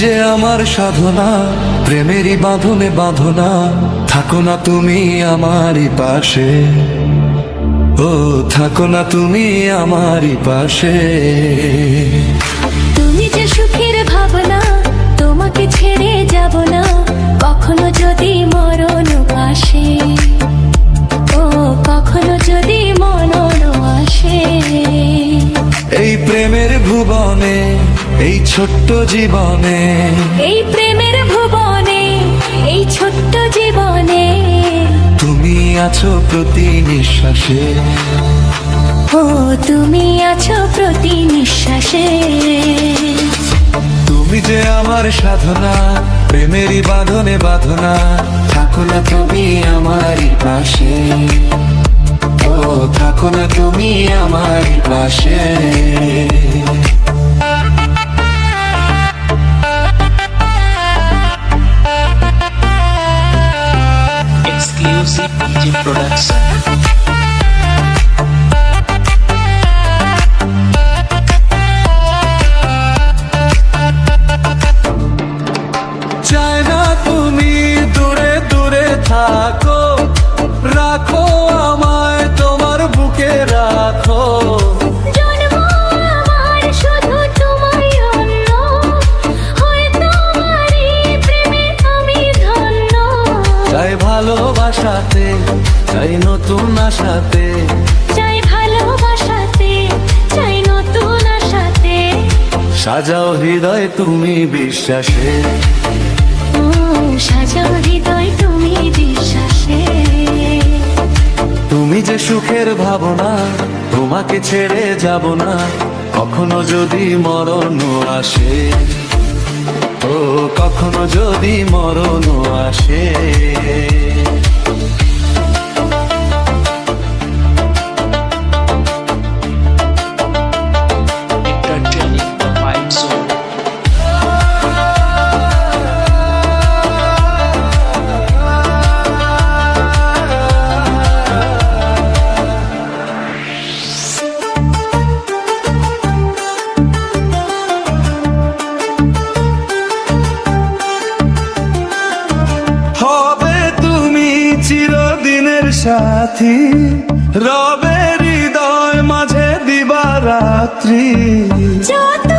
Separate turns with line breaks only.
যে আমার সাধনা, প্রেমেরই বাঁধনে বাঁধনা, থাকো না তুমি আমারই পাশে, ও থাকো না তুমি আমারই পাশে।
তুমি যে সুখের ভাবনা, তোমাকে ছেড়ে যাব না কখনো যদি মরণ আসে, ও কখনো যদি মরণ আসে।
এই প্রেমের ভুবনে, এই ছোট্ট জীবনে,
এই প্রেমের ভুবনে, এই ছোট্ট জীবনে,
তুমি আছো প্রতি নিঃশ্বাসে,
ও তুমি আছো প্রতি নিঃশ্বাসে।
তুমি যে আমার সাধনা, প্রেমেরই বাঁধনে বাঁধনা, থাকো না তুমি আমারই পাশে, ও থাকো না তুমি আমারই পাশে।
Exclusive DJ Production.
চাই না তুমি দূরে দূরে থাকো, রাখো আমায় তোমার বুকে রাখো।
জন্ম আমার শুধু তোমায় অন্য, হয় তোমারই প্রেমে আমি ধন্য।
চাই ভালোবাসাতে, চাই নতুন আশাতে,
চাই ভালোবাসাতে, চাই নতুন আশাতে,
সাজাও হৃদয় তুমি বিশ্বাসে,
সাজাও হৃদয় তুমি বিশ্বাসে।
তুমি যে সুখের ভাবনা, তোমাকে ছেড়ে যাব না কখনো যদি মরণ আসে, ও কখনো যদি মরণ আসে।
Entertaining the Vibe Zone.
হবে তুমি চিরদিনের সাথী, রবে হৃদয় মাঝে দিবারাত্রি।
যত